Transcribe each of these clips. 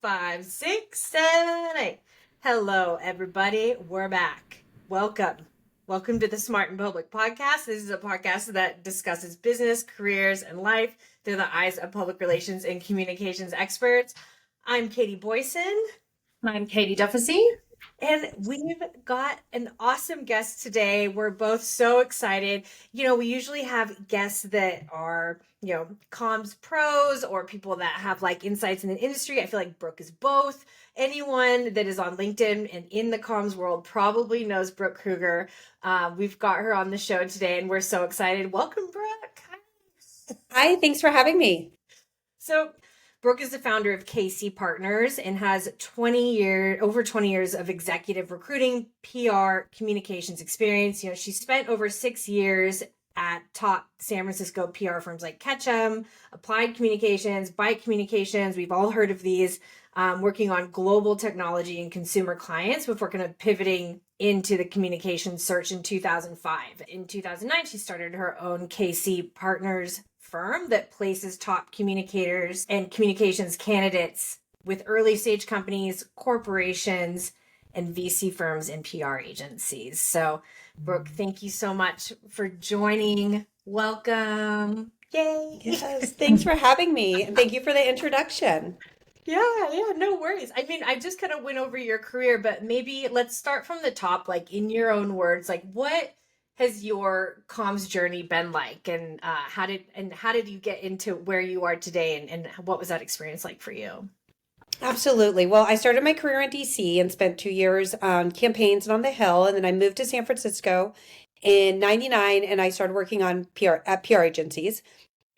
5, 6, 7, 8. Hello, everybody. We're back. Welcome to the Smart in Public podcast. This is a podcast that discusses business, careers, and life through the eyes of public relations and communications experts. I'm Katie Boyson. I'm Katie Duffy. And we've got an awesome guest today. We're both so excited. We usually have guests that are, comms pros or people that have like insights in the industry. I feel like Brooke is both. Anyone that is on LinkedIn and in the comms world probably knows Brooke Kruger. We've got her on the show today and we're so excited. Welcome, Brooke. Hi, thanks for having me. So Brooke is the founder of KC Partners and has over 20 years of executive recruiting, PR, communications experience. She spent over 6 years at top San Francisco PR firms like Ketchum, Applied Communications, Byte Communications. We've all heard of these, working on global technology and consumer clients before kind of pivoting into the communication search in 2005. In 2009, she started her own KC Partners firm that places top communicators and communications candidates with early stage companies, corporations, and VC firms and PR agencies. So, Brooke, thank you so much for joining. Welcome. Yay. Yes, thanks for having me. And thank you for the introduction. Yeah, no worries. I mean, I just kind of went over your career, but maybe let's start from the top, like in your own words, like what has your comms journey been like, and how did you get into where you are today, and what was that experience like for you? Absolutely. Well, I started my career in DC and spent 2 years on campaigns and on the Hill, and then I moved to San Francisco in '99, and I started working on PR agencies.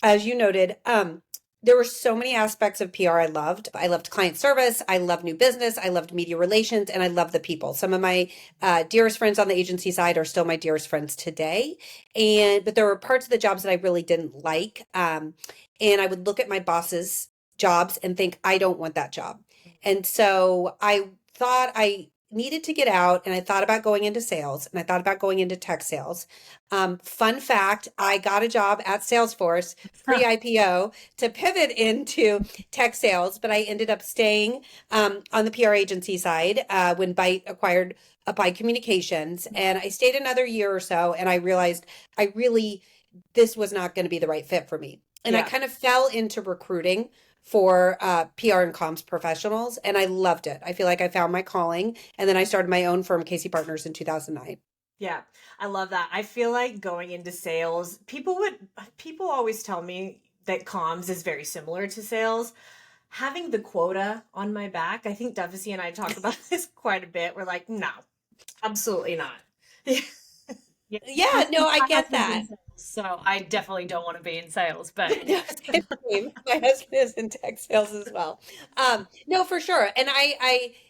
As you noted, there were so many aspects of PR I loved. I loved client service. I loved new business. I loved media relations, and I loved the people. Some of my dearest friends on the agency side are still my dearest friends today. But there were parts of the jobs that I really didn't like. And I would look at my boss's jobs and think, I don't want that job. And so I thought I needed to get out, and I thought about going into sales, and I thought about going into tech sales. Fun fact, I got a job at Salesforce pre-IPO to pivot into tech sales, but I ended up staying on the PR agency side when Byte acquired Applied Communications, and I stayed another year or so, and I realized this was not going to be the right fit for me. And I kind of fell into recruiting for PR and comms professionals, and I loved it. I feel like I found my calling, and then I started my own firm, KC Partners, in 2009. Yeah, I love that. I feel like going into sales, people always tell me that comms is very similar to sales. Having the quota on my back, I think Duffy and I talk about this quite a bit. We're like, no, absolutely not. Yeah, no, I get that. So I definitely don't want to be in sales, but My husband is in tech sales as well. No, for sure. And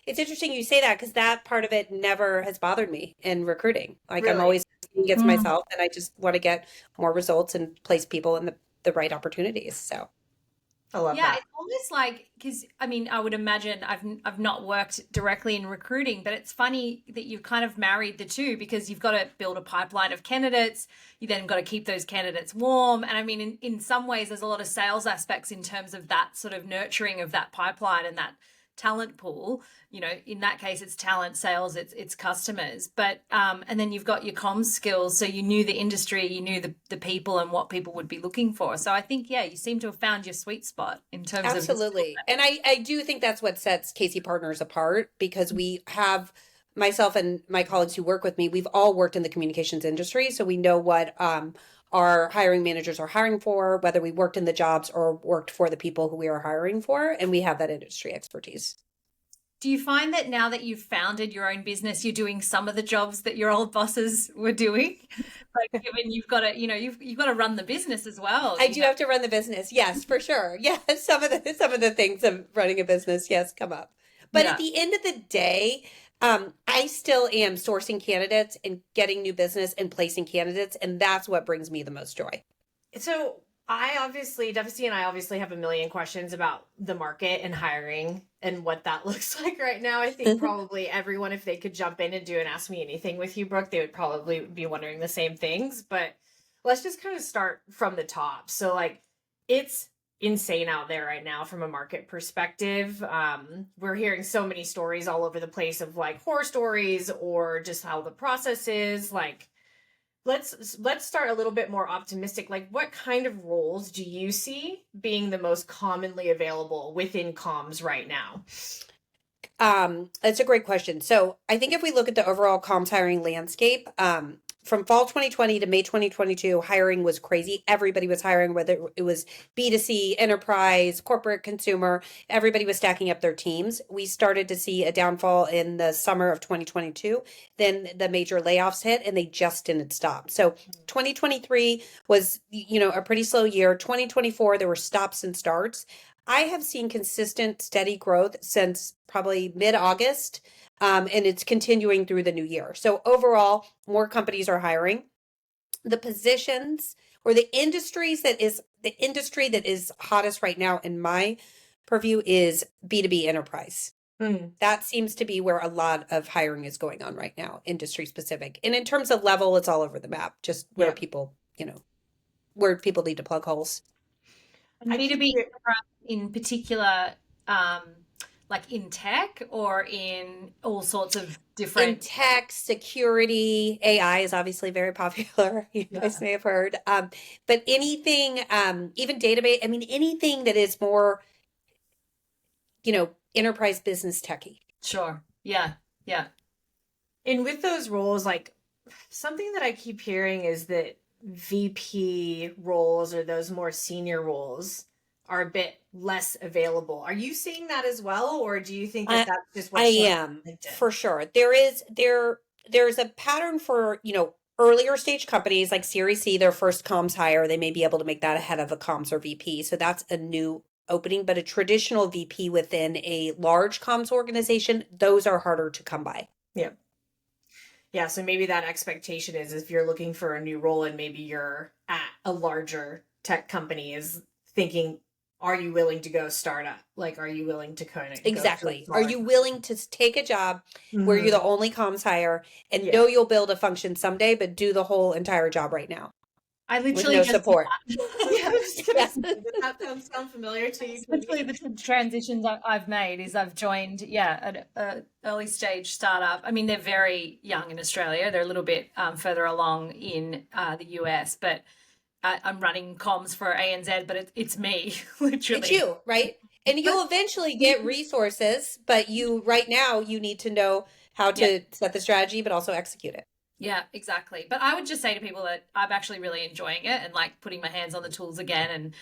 it's interesting you say that because that part of it never has bothered me in recruiting. Like I'm Really? always against myself, and I just want to get more results and place people in the right opportunities. So. I love yeah, that. it's almost like, because I mean, I would imagine I've not worked directly in recruiting, but it's funny that you've kind of married the two, because you've got to build a pipeline of candidates. You then got to keep those candidates warm. And I mean, in some ways, there's a lot of sales aspects in terms of that sort of nurturing of that pipeline and that talent pool. In that case, it's talent, sales, it's customers. But and then you've got your comms skills, so you knew the industry, you knew the people and what people would be looking for. So I think, you seem to have found your sweet spot in terms of Absolutely. And I do think that's what sets KC Partners apart, because we have myself and my colleagues who work with me, we've all worked in the communications industry. So we know what our hiring managers are hiring for, whether we worked in the jobs or worked for the people who we are hiring for. And we have that industry expertise. Do you find that now that you've founded your own business, you're doing some of the jobs that your old bosses were doing? Like, given you've got to, you've got to run the business as well. I do have to run the business. Yes, for sure. Yes, some of the things of running a business, yes, come up. But at the end of the day, I still am sourcing candidates and getting new business and placing candidates, and that's what brings me the most joy. So Duffy and I obviously have a million questions about the market and hiring and what that looks like right now. I think probably everyone, if they could jump in and do and ask me anything with you, Brooke, they would probably be wondering the same things. But let's just kind of start from the top. So like, it's insane out there right now from a market perspective. We're hearing so many stories all over the place of like horror stories or just how the process is. Like, let's start a little bit more optimistic. Like, what kind of roles do you see being the most commonly available within comms right now? That's a great question. So I think if we look at the overall comms hiring landscape, from fall 2020 to May 2022, hiring was crazy. Everybody was hiring, whether it was B2C, enterprise, corporate, consumer, everybody was stacking up their teams. We started to see a downfall in the summer of 2022. Then the major layoffs hit and they just didn't stop. So 2023 was, a pretty slow year. 2024, there were stops and starts. I have seen consistent, steady growth since probably mid-August, and it's continuing through the new year. So overall, more companies are hiring. The positions or the industry that is hottest right now in my purview is B2B enterprise. That seems to be where a lot of hiring is going on right now, industry specific. And in terms of level, it's all over the map, just where people, where people need to plug holes. And B2B in particular, like in tech or in all sorts of different. In tech, security, AI is obviously very popular. You guys may have heard. But anything, even database, I mean, anything that is more, enterprise business techie. Sure. Yeah. Yeah. And with those roles, like something that I keep hearing is that VP roles or those more senior roles are a bit less available. Are you seeing that as well, or do you think that that's just what I am for sure? There's a pattern for earlier stage companies like Series C, their first comms hire, they may be able to make that ahead of a comms or VP. So that's a new opening, but a traditional VP within a large comms organization, those are harder to come by. Yeah, so maybe that expectation is if you're looking for a new role and maybe you're at a larger tech company is thinking, are you willing to go startup? Like, are you willing to kind of exactly? Are you willing to take a job where you're the only comms hire and know you'll build a function someday, but do the whole entire job right now? I literally with no support. That sounds familiar to you. Literally the transitions I've made is I've joined, an early stage startup. I mean, they're very young in Australia. They're a little bit further along in the US, but I'm running comms for ANZ, but it's me, literally. It's you, right? And you'll eventually get resources, but right now you need to know how to set the strategy, but also execute it. Yeah, exactly. But I would just say to people that I'm actually really enjoying it and like putting my hands on the tools again and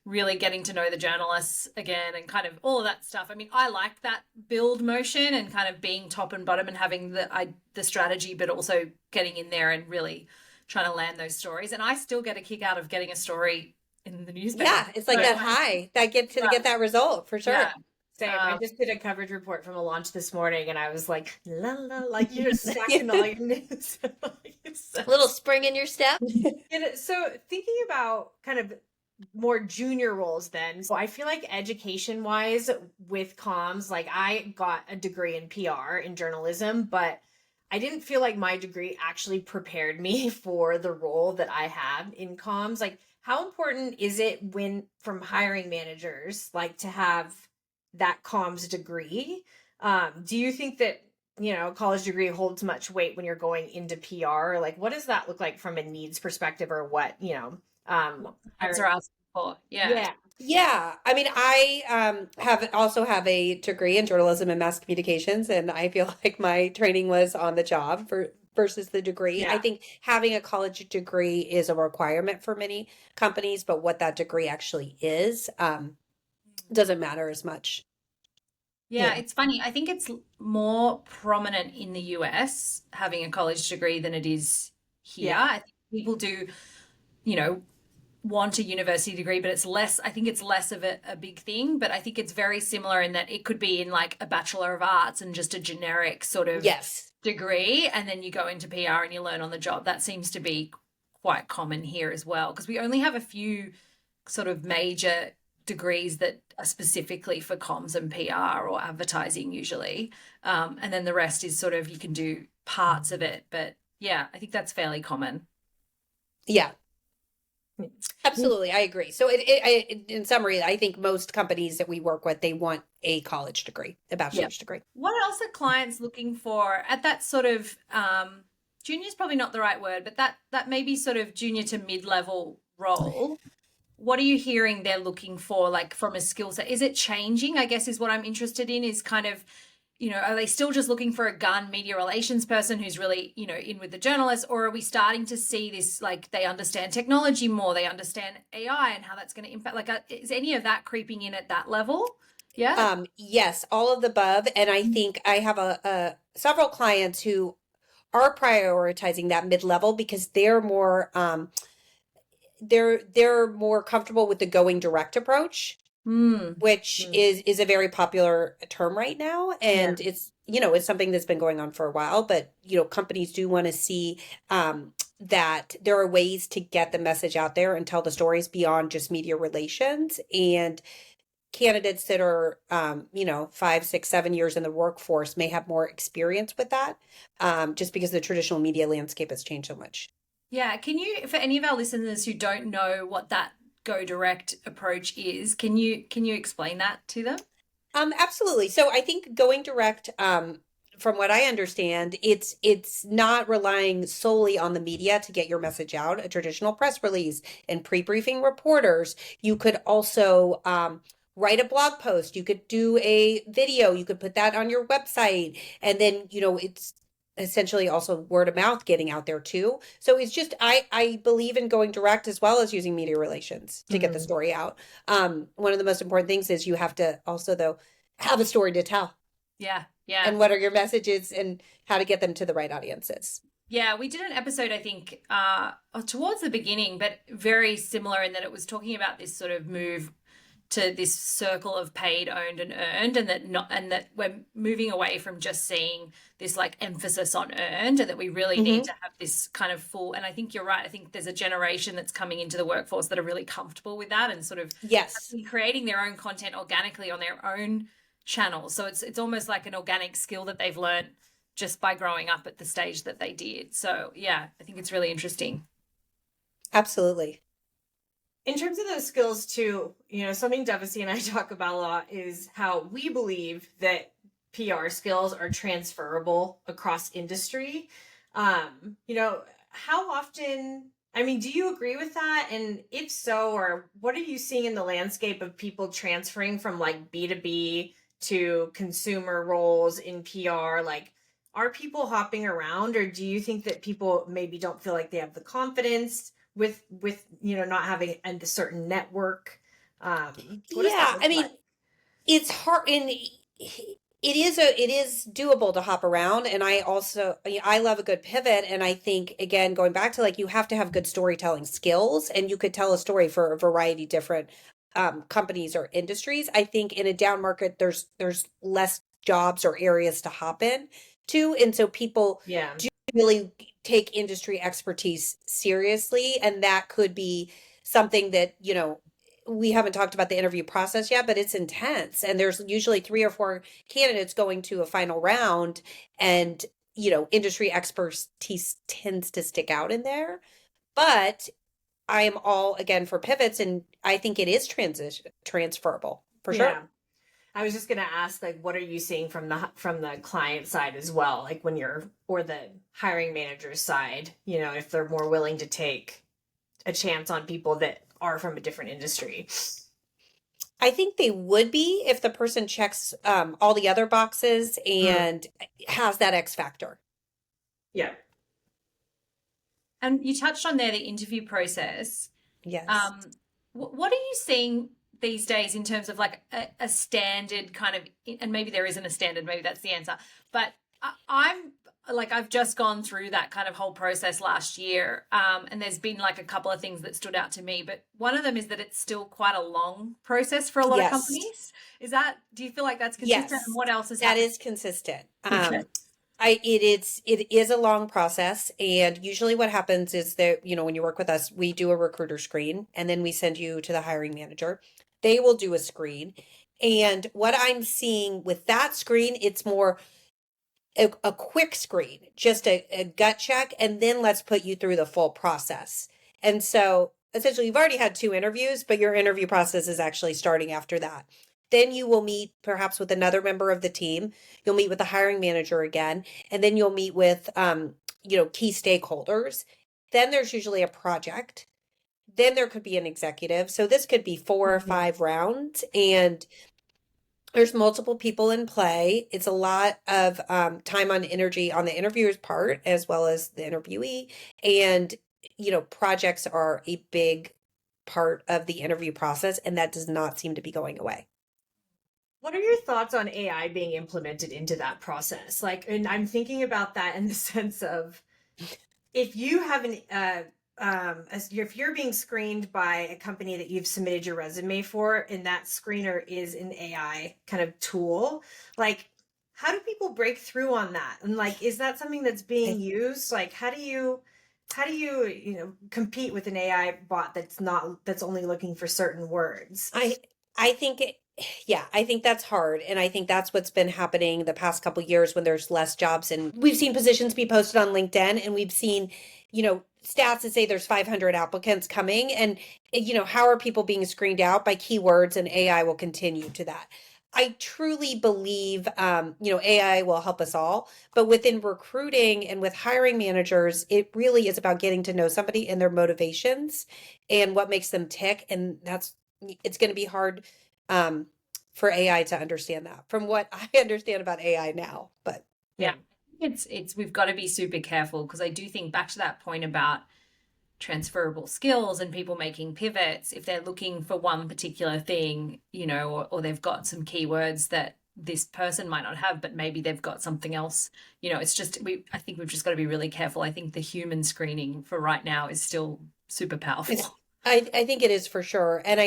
really getting to know the journalists again and kind of all of that stuff. I mean, I like that build motion and kind of being top and bottom and having the strategy, but also getting in there and really trying to land those stories. And I still get a kick out of getting a story in the newspaper. Yeah, it's like that high that get that result for sure. Yeah. Same. I just did a coverage report from a launch this morning and I was like, la la, like you're stacking all your news. A little spring in your step. So thinking about kind of more junior roles then. So I feel like education wise with comms, like I got a degree in PR in journalism, but I didn't feel like my degree actually prepared me for the role that I have in comms. Like how important is it from hiring managers, like to have that comms degree? Do you think that, a college degree holds much weight when you're going into PR? Like, what does that look like from a needs perspective or what, As are asking for. Yeah. I mean, I have a degree in journalism and mass communications, and I feel like my training was on the job versus the degree. Yeah. I think having a college degree is a requirement for many companies, but what that degree actually is, doesn't matter as much. Yeah, it's funny. I think it's more prominent in the US having a college degree than it is here. Yeah. I think people do, want a university degree, but I think it's less of a big thing. But I think it's very similar in that it could be in like a Bachelor of Arts and just a generic sort of degree. And then you go into PR and you learn on the job. That seems to be quite common here as well, because we only have a few sort of major degrees that are specifically for comms and PR or advertising usually. And then the rest is sort of, you can do parts of it. But yeah, I think that's fairly common. Yeah. Absolutely, I agree. So in summary, I think most companies that we work with, they want a college degree, a Yeah. bachelor's degree. What else are clients looking for at that sort of junior is probably not the right word, but that maybe sort of junior to mid-level role? What are you hearing they're looking for, like from a skill set? Is it changing? I guess is what I'm interested in, is kind of, are they still just looking for a gun media relations person who's really, in with the journalists, or are we starting to see this, like they understand technology more, they understand AI and how that's going to impact, like is any of that creeping in at that level? Yeah. Yes, all of the above. And I think I have several clients who are prioritizing that mid-level because they're more comfortable with the going direct approach, which is a very popular term right now. And it's something that's been going on for a while, but companies do want to see that there are ways to get the message out there and tell the stories beyond just media relations. And candidates that are 5, 6, 7 years in the workforce may have more experience with that, just because the traditional media landscape has changed so much. Yeah. Can you, for any of our listeners who don't know what that go direct approach is, can you explain that to them? Absolutely. So I think going direct, from what I understand, it's not relying solely on the media to get your message out. A traditional press release and pre-briefing reporters. You could also write a blog post. You could do a video. You could put that on your website, and then it's essentially also word of mouth getting out there too. So it's just I believe in going direct as well as using media relations to get the story out. One of the most important things is you have to also though have a story to tell. Yeah. Yeah. And what are your messages and how to get them to the right audiences. Yeah, we did an episode, I think, towards the beginning, but very similar in that it was talking about this sort of move to this circle of paid, owned, and earned, and that we're moving away from just seeing this like emphasis on earned, and that we really need to have this kind of full. And I think you're right. I think there's a generation that's coming into the workforce that are really comfortable with that and sort of creating their own content organically on their own channels. So it's almost like an organic skill that they've learned just by growing up at the stage that they did. So yeah, I think it's really interesting. Absolutely. In terms of those skills too, something Devasy and I talk about a lot is how we believe that PR skills are transferable across industry. How often, do you agree with that? And if so, or what are you seeing in the landscape of people transferring from like B2B to consumer roles in PR? Like, are people hopping around, or do you think that people maybe don't feel like they have the confidence with not having a certain network? It's hard, and it is doable to hop around. And I love a good pivot. And I think, again, going back to like, you have to have good storytelling skills, and you could tell a story for a variety of different companies or industries. I think in a down market, there's less jobs or areas to hop in to. And so people do really take industry expertise seriously. And that could be something that, we haven't talked about the interview process yet, but it's intense. And there's usually 3 or 4 candidates going to a final round. And, industry expertise tends to stick out in there. But I am all, again, for pivots. And I think it is transferable for sure. I was just going to ask, like, what are you seeing from the client side as well? Like or the hiring manager's side, if they're more willing to take a chance on people that are from a different industry. I think they would be if the person checks all the other boxes and has that X factor. Yeah. And you touched on there the interview process. Yes. What are you seeing these days in terms of like a standard kind of, and maybe there isn't a standard, maybe that's the answer, but I've just gone through that kind of whole process last year. And there's been like a couple of things that stood out to me, but one of them is that it's still quite a long process for a lot of companies. Do you feel like that's consistent? Yes. And what else is that is consistent. It is a long process. And usually what happens is that, when you work with us, we do a recruiter screen and then we send you to the hiring manager. They will do a screen. And what I'm seeing with that screen, it's more a quick screen, just a gut check, and then let's put you through the full process. And so essentially you've already had 2 interviews, but your interview process is actually starting after that. Then you will meet perhaps with another member of the team. You'll meet with the hiring manager again, and then you'll meet with key stakeholders. Then there's usually a project. Then there could be an executive. So this could be 4 or 5 rounds, and there's multiple people in play. It's a lot of time on energy on the interviewer's part as well as the interviewee. And, projects are a big part of the interview process, and that does not seem to be going away. What are your thoughts on AI being implemented into that process? Like, and I'm thinking about that in the sense of if you have if you're being screened by a company that you've submitted your resume for, and that screener is an AI kind of tool, like, how do people break through on that? And like, is that something that's being used? Like, how do you compete with an AI bot that's only looking for certain words? I think I think that's hard. And I think that's what's been happening the past couple of years when there's less jobs. And we've seen positions be posted on LinkedIn, and we've seen, stats that say there's 500 applicants coming. And, how are people being screened out by keywords, and AI will continue to that. I truly believe, AI will help us all, but within recruiting and with hiring managers, it really is about getting to know somebody and their motivations and what makes them tick. And it's going to be hard for AI to understand that from what I understand about AI now. But yeah, it's we've got to be super careful, because I do think back to that point about transferable skills and people making pivots. If they're looking for one particular thing, or they've got some keywords that this person might not have, but maybe they've got something else, it's just, I think we've just got to be really careful. I think the human screening for right now is still super powerful. I think it is for sure. And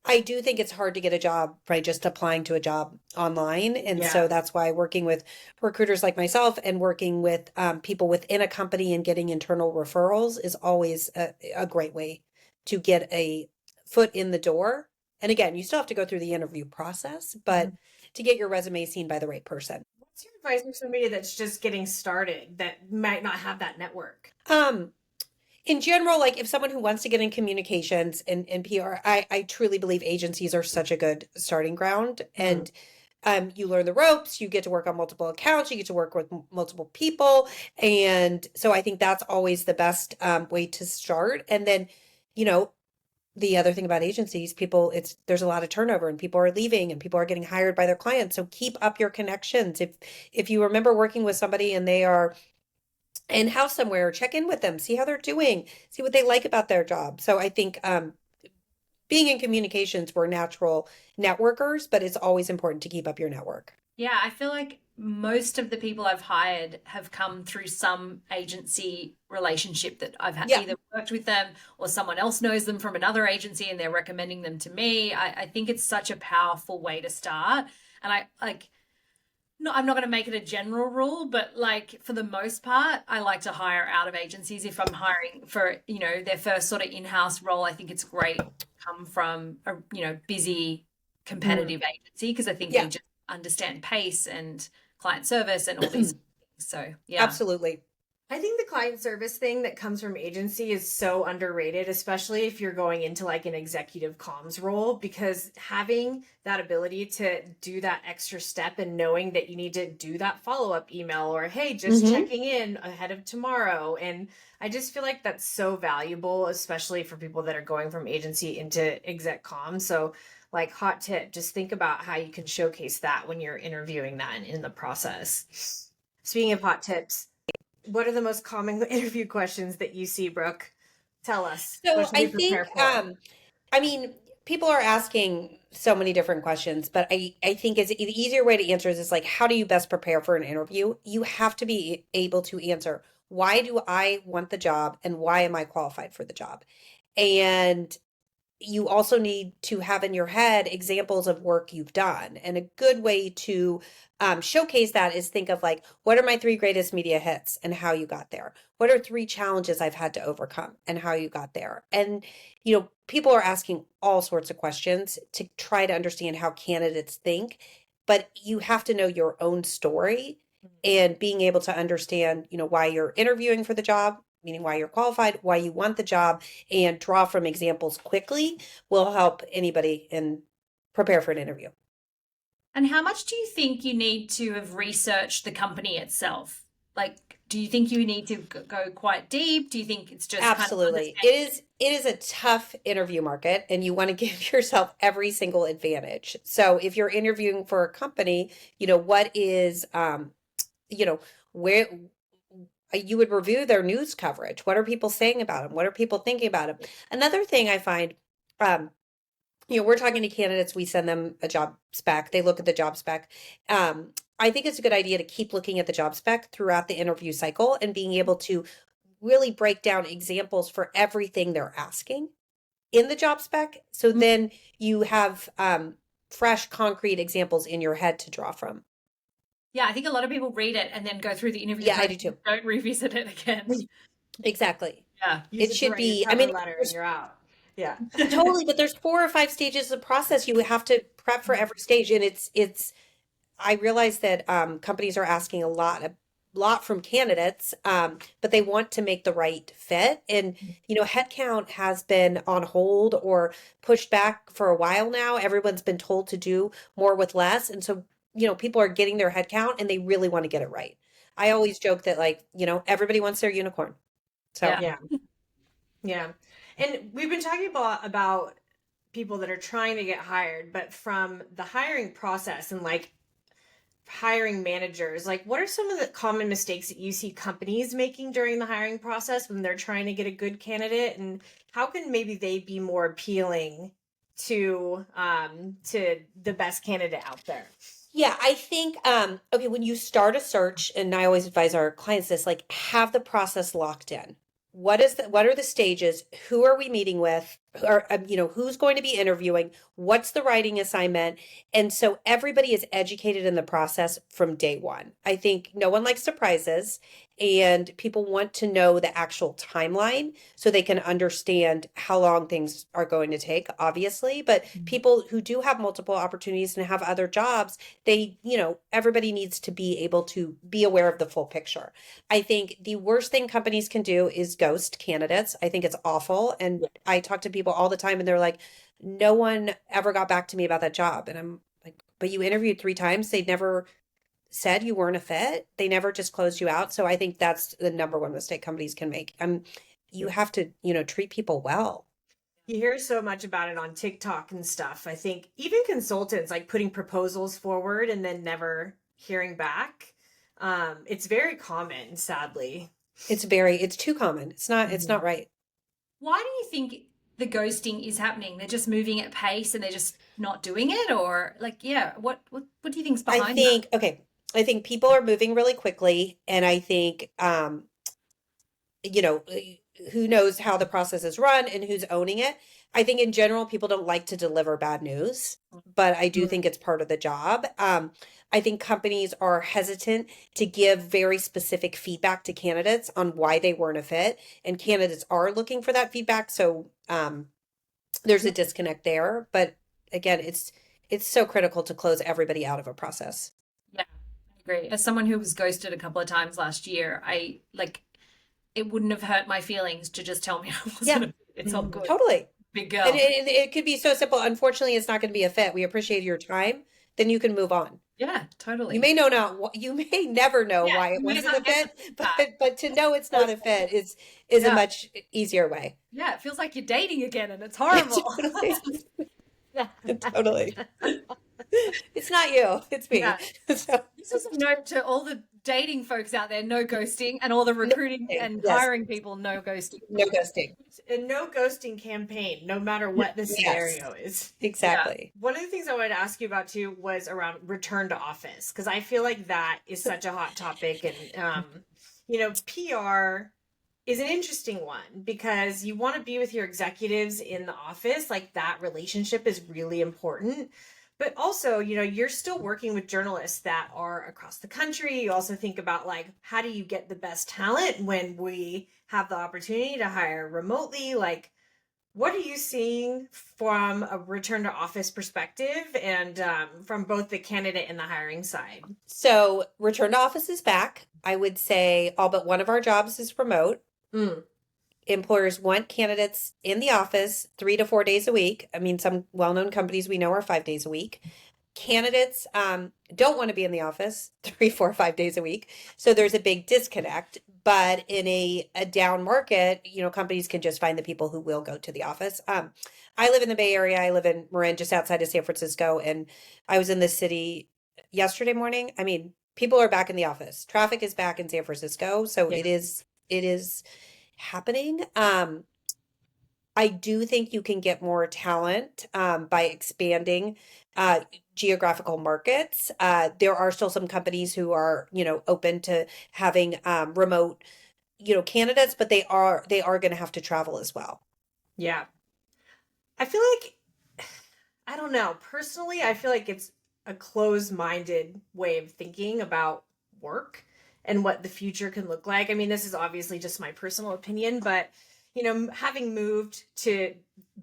I do think it's hard to get a job by just applying to a job online. And so that's why working with recruiters like myself and working with people within a company and getting internal referrals is always a great way to get a foot in the door. And again, you still have to go through the interview process, but to get your resume seen by the right person. What's your advice for somebody that's just getting started that might not have that network? In general, like if someone who wants to get in communications and PR, I truly believe agencies are such a good starting ground. And you learn the ropes, you get to work on multiple accounts, you get to work with multiple people. And so I think that's always the best way to start. And then, the other thing about agencies, there's a lot of turnover, and people are leaving and people are getting hired by their clients. So keep up your connections. If you remember working with somebody and they are in-house somewhere, check in with them, see how they're doing, see what they like about their job. So I think being in communications, we're natural networkers, but it's always important to keep up your network. Yeah, I feel like most of the people I've hired have come through some agency relationship that I've had either worked with them or someone else knows them from another agency and they're recommending them to me. I think it's such a powerful way to start. And I'm not going to make it a general rule, but like for the most part, I like to hire out of agencies. If I'm hiring for, their first sort of in-house role, I think it's great to come from a, busy competitive agency, because I think they just understand pace and client service and all these things. So yeah. Absolutely. I think the client service thing that comes from agency is so underrated, especially if you're going into like an executive comms role, because having that ability to do that extra step and knowing that you need to do that follow-up email or, hey, just checking in ahead of tomorrow. And I just feel like that's so valuable, especially for people that are going from agency into exec comms. So like hot tip, just think about how you can showcase that when you're interviewing that in the process. Speaking of hot tips, what are the most common interview questions that you see, Brooke? Tell us. So I think, people are asking so many different questions, but I think the easier way to answer is like, how do you best prepare for an interview? You have to be able to answer, why do I want the job and why am I qualified for the job? And you also need to have in your head examples of work you've done. And a good way to showcase that is think of like, what are my 3 greatest media hits and how you got there? What are 3 challenges I've had to overcome and how you got there? And, people are asking all sorts of questions to try to understand how candidates think, but you have to know your own story and being able to understand, why you're interviewing for the job, meaning why you're qualified, why you want the job, and draw from examples quickly will help anybody and prepare for an interview. And how much do you think you need to have researched the company itself? Like, do you think you need to go quite deep? Do you think it's just Absolutely. It is a tough interview market, and you want to give yourself every single advantage. So if you're interviewing for a company, what is where you would review their news coverage. What are people saying about them? What are people thinking about them? Another thing I find, we're talking to candidates, we send them a job spec, they look at the job spec. I think it's a good idea to keep looking at the job spec throughout the interview cycle and being able to really break down examples for everything they're asking in the job spec. So then you have fresh, concrete examples in your head to draw from. Yeah, I think a lot of people read it and then go through the interview. Yeah, I do too. Don't revisit it again. Exactly. Yeah. It should be, letter and you're out. Yeah. Totally, but there's 4 or 5 stages of process. You have to prep for every stage, and I realize that companies are asking a lot from candidates, but they want to make the right fit. And headcount has been on hold or pushed back for a while now. Everyone's been told to do more with less, and so people are getting their headcount, and they really want to get it right. I always joke that everybody wants their unicorn. So yeah. And we've been talking about people that are trying to get hired, but from the hiring process and hiring managers, what are some of the common mistakes that you see companies making during the hiring process when they're trying to get a good candidate, and how can maybe they be more appealing to the best candidate out there? Yeah, I think, when you start a search, and I always advise our clients this, have the process locked in. What are the stages? Who are we meeting with? Or, who's going to be interviewing? What's the writing assignment? And so everybody is educated in the process from day one. I think no one likes surprises, and people want to know the actual timeline so they can understand how long things are going to take, obviously. But people who do have multiple opportunities and have other jobs, everybody needs to be able to be aware of the full picture. I think the worst thing companies can do is ghost candidates. I think it's awful. And I talk to people all the time, and they're like, no one ever got back to me about that job. And I'm like, but you interviewed 3 times. They never said you weren't a fit. They never just closed you out. So I think that's the number one mistake companies can make. You have to, treat people well. You hear so much about it on TikTok and stuff. I think even consultants putting proposals forward and then never hearing back. It's very common, sadly. It's too common. It's not right. Why do you think the ghosting is happening? They're just moving at pace and they're just not doing it, or what do you think's behind that? I think people are moving really quickly, and I think who knows how the process is run and who's owning it. I think in general, people don't like to deliver bad news, but I do think it's part of the job. I think companies are hesitant to give very specific feedback to candidates on why they weren't a fit, and candidates are looking for that feedback. So there's a disconnect there. But again, it's so critical to close everybody out of a process. Yeah, I agree. As someone who was ghosted a couple of times last year, it wouldn't have hurt my feelings to just tell me I wasn't. It's all good. Totally. Big girl. And it could be so simple. Unfortunately, it's not going to be a fit. We appreciate your time. Then you can move on. Yeah, totally. You may never know why it wasn't a fit, but to know it's not a fit is a much easier way. Yeah, it feels like you're dating again, and it's horrible. Totally. It's not you, it's me. Yeah. So. This is a note to all the dating folks out there: no ghosting, and all the recruiting and hiring people: no ghosting. No ghosting. A no ghosting campaign, no matter what the scenario is. Exactly. Yeah. One of the things I wanted to ask you about too was around return to office, because I feel like that is such a hot topic, and PR is an interesting one because you want to be with your executives in the office. That relationship is really important. But also, you're still working with journalists that are across the country. You also think about how do you get the best talent when we have the opportunity to hire remotely? What are you seeing from a return to office perspective and from both the candidate and the hiring side? So return to office is back. I would say all but one of our jobs is remote. Mm. Employers want candidates in the office 3 to 4 days a week. I mean, some well-known companies we know are 5 days a week. Candidates don't want to be in the office 3, 4, 5 days a week. So there's a big disconnect. But in a down market, companies can just find the people who will go to the office. I live in the Bay Area. I live in Marin, just outside of San Francisco. And I was in the city yesterday morning. I mean, people are back in the office. Traffic is back in San Francisco. So Yeah. it is happening. I do think you can get more talent by expanding geographical markets. There are still some companies who are, open to having remote, candidates, but they are going to have to travel as well. Yeah. I feel like, I don't know. Personally, I feel like it's a closed-minded way of thinking about work and what the future can look like. I mean, this is obviously just my personal opinion, but having moved to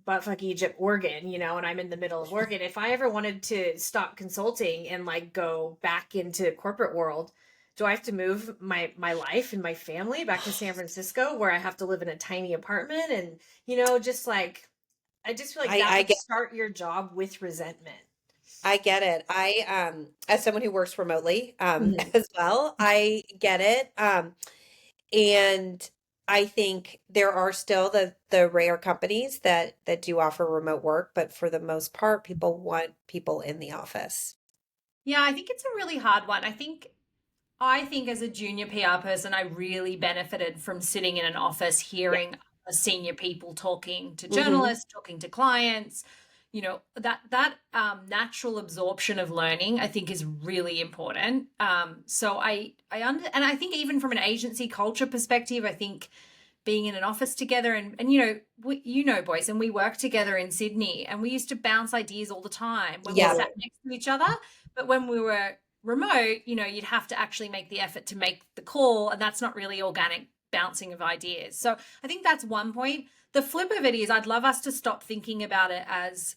buttfuck Egypt, Oregon, and I'm in the middle of Oregon, if I ever wanted to stop consulting and like go back into corporate world, do I have to move my life and my family back to San Francisco where I have to live in a tiny apartment and just like I just feel like that I would get start your job with resentment. I get it. As someone who works remotely Mhm. as well, I get it. And I think there are still the rare companies that do offer remote work, but for the most part, people want people in the office. Yeah, I think it's a really hard one. I think as a junior PR person, I really benefited from sitting in an office, Yeah. hearing senior people talking to Hmm. journalists, talking to clients. That natural absorption of learning, I think, is really important. So and I think even from an agency culture perspective, I think being in an office together and boys, and we worked together in Sydney, and we used to bounce ideas all the time when we Yeah. sat next to each other. But when we were remote, you'd have to actually make the effort to make the call, and that's not really organic bouncing of ideas. So I think that's one point. The flip of it is I'd love us to stop thinking about it as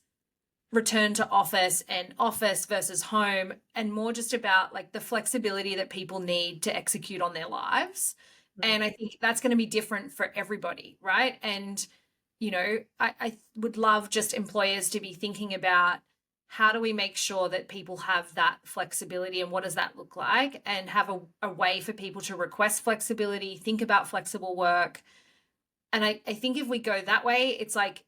return to office and office versus home, and more just about like the flexibility that people need to execute on their lives. And I think that's going to be different for everybody, right? And I would love just employers to be thinking about how do we make sure that people have that flexibility, and what does that look like, and have a way for people to request flexibility, think about flexible work. And I think if we go that way, it's like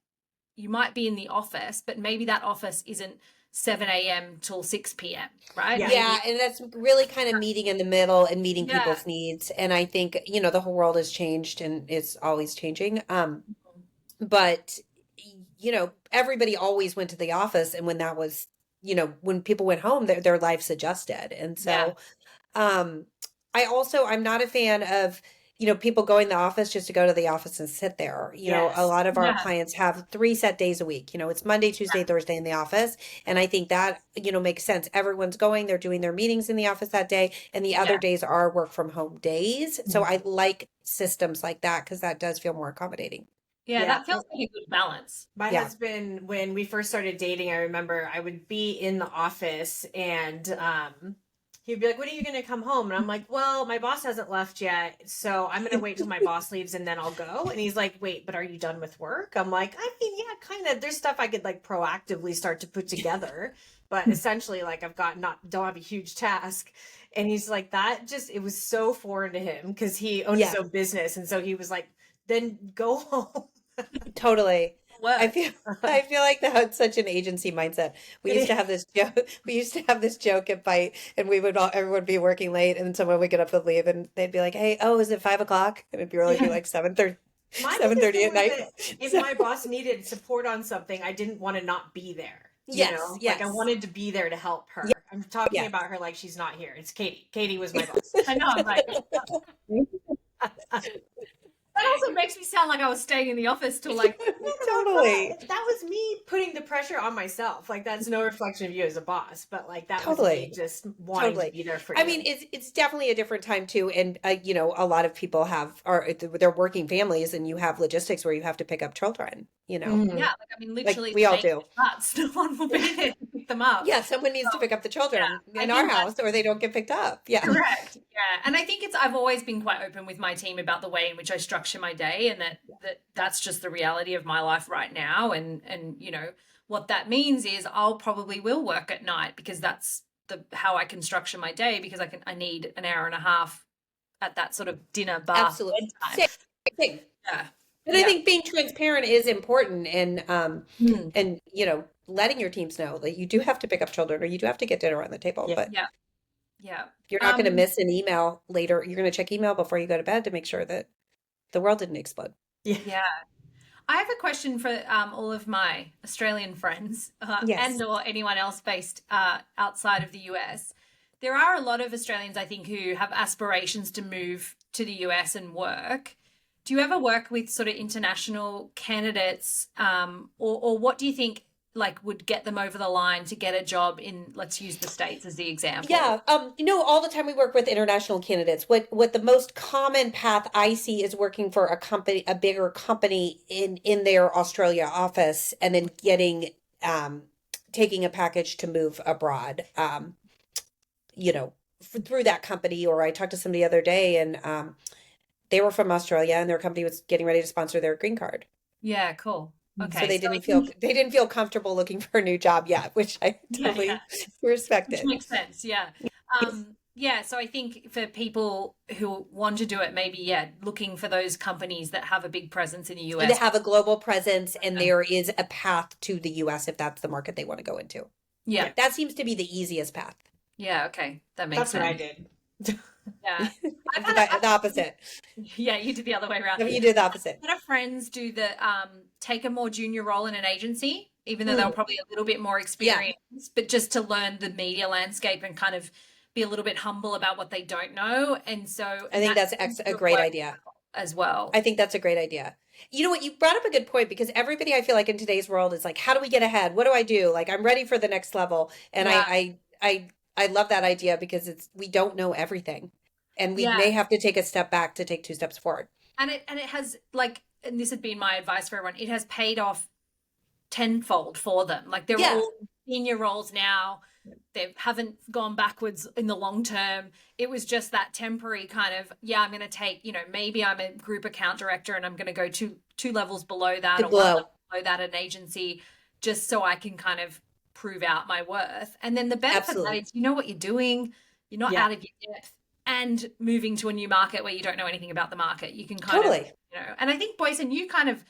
you might be in the office, but maybe that office isn't 7 a.m. till 6 p.m., right? Yeah. Yeah, Maybe, and that's really kind of meeting in the middle and meeting yeah. people's needs. And I think, the whole world has changed and it's always changing. But everybody always went to the office, and when that was, when people went home, their lives adjusted. And Yeah. so Um, I'm not a fan of, people going to the office just to go to the office and sit there. A Yes. lot of our Yeah. clients have 3 set days a week. It's Monday, Tuesday, Thursday in the office. And I think that, makes sense. Everyone's going, they're doing their meetings in the office that day, and the other Yeah. days are work from home days. So Mhm. I like systems like that because that does feel more accommodating. Yeah. Yeah. That feels like a good balance. My Yeah. husband, when we first started dating, I remember I would be in the office and he'd be like, "When are you going to come home?" And I'm like, "Well, my boss hasn't left yet, so I'm going to wait till my boss leaves and then I'll go." And he's like, "Wait, but are you done with work?" I'm like, "I mean, yeah, kind of. There's stuff I could like proactively start to put together, but essentially, like I've got not don't have a huge task." And he's like, that just it was so foreign to him because he owned his Yeah. own business, and so he was like, "Then go home." Totally. I Work. feel I feel like that's such an agency mindset. We used to have this joke. We used to have this joke at Bite, and everyone would be working late, and someone would get up to leave, and they'd be like, "Hey, oh, is it 5 o'clock?" And it'd be really be Yeah. like 7:30, My seven biggest thirty thing at was night. that if So my boss needed support on something, I didn't want to not be there. yes, Like I yes, wanted to be there to help yeah, her. I'm talking yes. about her like she's not here. It's Katie. Katie was my boss. I know. I'm like, that also makes me sound like I was staying in the office till like, Totally, That was me putting the pressure on myself. Like that's no reflection of you as a boss, but like that was me totally. just wanting to Totally. be there for I mean, you. it's definitely a different time too, and a lot of people they're working families, and you have logistics where you have to pick up children. Mhm. yeah, like I mean, Like literally we the all day do. starts, no one will be there. them up. Yeah, someone needs to pick up the children I in our think house or they don't get picked up. Yeah. Correct. Yeah. And I think I've always been quite open with my team about the way in which I structure my day, and that's just the reality of my life right now. And what that means is I'll probably will work at night because that's how I can structure my day, because I need an hour and a half at that sort of dinner bath Absolutely. bedtime. Same. Yeah. And I think being transparent is important, and Mm. and letting your teams know that you do have to pick up children or you do have to get dinner on the table, Yeah. but Yeah. you're not going to miss an email later. You're going to check email before you go to bed to make sure that the world didn't explode. Yeah. I have a question for all of my Australian friends Yes. and or anyone else based outside of the US. There are a lot of Australians, I think, who have aspirations to move to the US and work. Do you ever work with sort of international candidates, or what do you think would get them over the line to get a job in, let's use the States as the example? Yeah, all the time we work with international candidates. What the most common path I see is working for a bigger company in their Australia office, and then taking a package to move abroad. Through that company. Or I talked to somebody the other day, and they were from Australia, and their company was getting ready to sponsor their green card. Yeah, cool. Okay. So they didn't feel comfortable looking for a new job yet, which I totally respected. Which makes sense, yeah. So I think for people who want to do it, maybe, looking for those companies that have a big presence in the US. And to have a global presence, and there is a path to the US if that's the market they want to go into. Yeah. That seems to be the easiest path. Yeah, okay. That makes sense. That's what I did. Yeah. The opposite. Yeah, you did the other way around. You did the opposite. A lot of friends do take a more junior role in an agency, even though they're probably a little bit more experienced, but just to learn the media landscape and kind of be a little bit humble about what they don't know. And so I think that's a great idea as well. I think that's a great idea. You know what? You brought up a good point, because everybody, I feel like in today's world, is like, how do we get ahead? What do I do? Like, I'm ready for the next level. And I love that idea, because we don't know everything, and we may have to take a step back to take 2 steps forward. And it has and this had been my advice for everyone, it has paid off tenfold for them. Like, they're all senior roles now. They haven't gone backwards in the long term. It was just that temporary kind of, I'm going to take, maybe I'm a group account director and I'm going to go two levels below that, or 1 level below that at an agency, just so I can kind of prove out my worth. And then the benefit of that is you know what you're doing, you're not out of your depth, and moving to a new market where you don't know anything about the market. You can kind of, and I think, Boyson, you kind of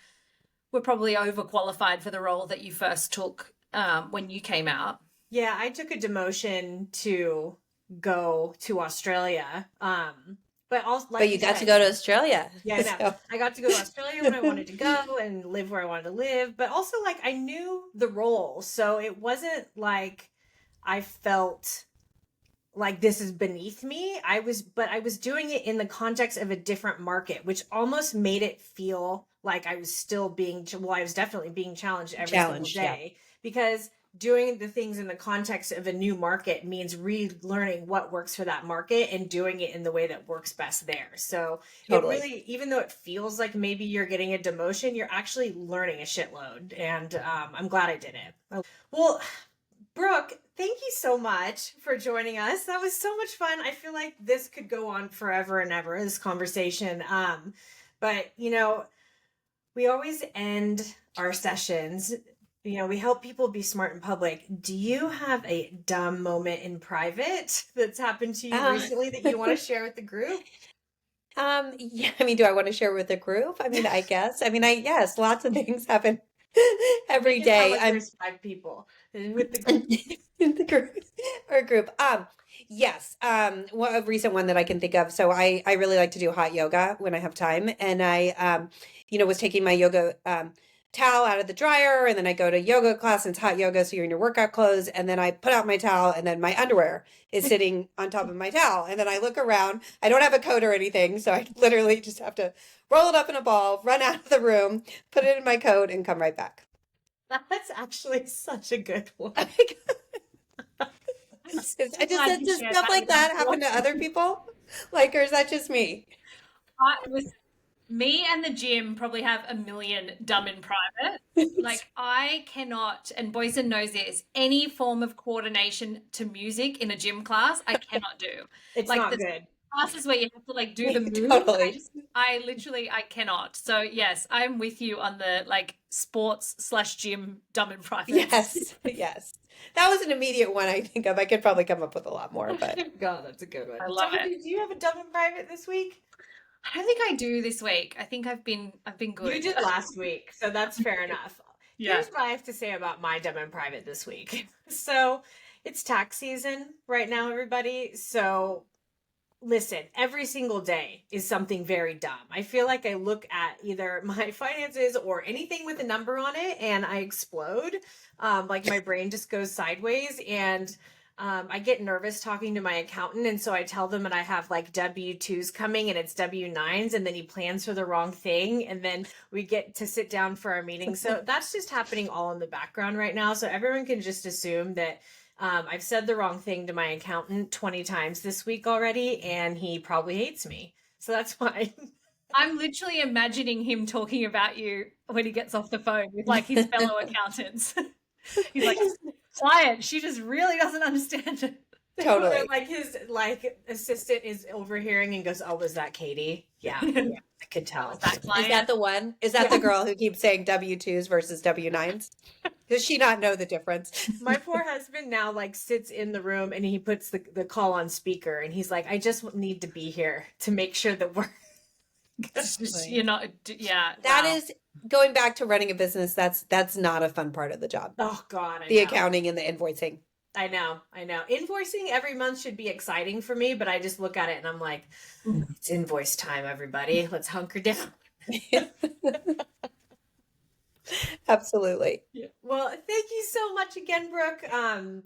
were probably overqualified for the role that you first took when you came out. Yeah, I took a demotion to go to Australia. But also, but you got to go to Australia. Yeah, I know. I got to go to Australia when I wanted to go and live where I wanted to live. But also, I knew the role. So it wasn't like I felt like this is beneath me. But I was doing it in the context of a different market, which almost made it feel like I was still I was definitely being challenged every single day. Because doing the things in the context of a new market means relearning what works for that market and doing it in the way that works best there. So it really, even though it feels like maybe you're getting a demotion, you're actually learning a shitload. And I'm glad I did it. Well, Brooke, thank you so much for joining us. That was so much fun. I feel like this could go on forever and ever, this conversation. But, we always end our sessions. We help people be smart in public. Do you have a dumb moment in private that's happened to you recently that you want to share with the group? Do I want to share with the group? I guess. Yes, lots of things happen every day. There's 5 people with the group. In the group. Yes. A recent one that I can think of. So I really like to do hot yoga when I have time, and I was taking my yoga towel out of the dryer, and then I go to yoga class, and it's hot yoga, so you're in your workout clothes, and then I put out my towel, and then my underwear is sitting on top of my towel, and then I look around. I don't have a coat or anything, so I literally just have to roll it up in a ball, run out of the room, put it in my coat, and come right back. That's actually such a good one. Does stuff like that happen to other people? Or is that just me? It was Me and the gym probably have a million dumb in private. Like I cannot, and Boyson knows this, any form of coordination to music in a gym class, I cannot do. It's Like not the good. classes where you have to like do the move, Totally. I cannot. So yes, I'm with you on the like sports/gym dumb in private. Yes, yes. That was an immediate one I think of. I could probably come up with a lot more, but God, that's a good one. I love it. Do you have a dumb in private this week? I don't think I do this week. I think I've been good. You did last week, so that's fair enough. Yeah. Here's what I have to say about my dumb in private this week. So it's tax season right now, everybody. So listen, every single day is something very dumb. I feel like I look at either my finances or anything with a number on it and I explode. Like my brain just goes sideways and I get nervous talking to my accountant. And so I tell them and I have like W-2s coming and it's W-9s and then he plans for the wrong thing. And then we get to sit down for our meeting. So that's just happening all in the background right now. So everyone can just assume that I've said the wrong thing to my accountant 20 times this week already, and he probably hates me. So that's why. I'm literally imagining him talking about you when he gets off the phone with like his fellow accountants. He's like, client, she just really doesn't understand it. totally. Or like his like assistant is overhearing and goes, "Oh, was that Katie?" Yeah, I could tell. That Is client. that the one? Is that the girl who keeps saying W-2s versus W-9s? Does she not know the difference? My poor husband now like sits in the room and he puts the call on speaker and he's like, "I just need to be here to make sure that we're." You're not, yeah. That wow. is going back to running a business. That's not a fun part of the job. Oh God, I The know. accounting and the invoicing. I know. Invoicing every month should be exciting for me, but I just look at it and I'm like, it's invoice time, everybody. Let's hunker down. Absolutely. Yeah. Well, thank you so much again, Brooke.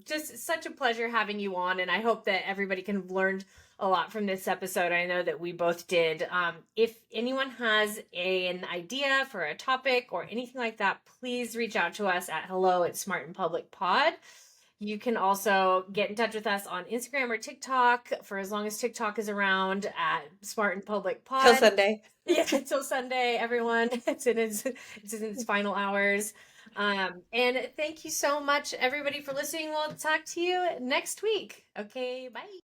Just such a pleasure having you on, and I hope that everybody can have learned a lot from this episode. I know that we both did. If anyone has an idea for a topic or anything like that, please reach out to us at hello@smartandpublicpod. You can also get in touch with us on Instagram or TikTok for as long as TikTok is around at Smart and Public Pod. Till Sunday. Yeah, until Sunday, everyone. It's in its final hours. And thank you so much, everybody, for listening. We'll talk to you next week. Okay, bye.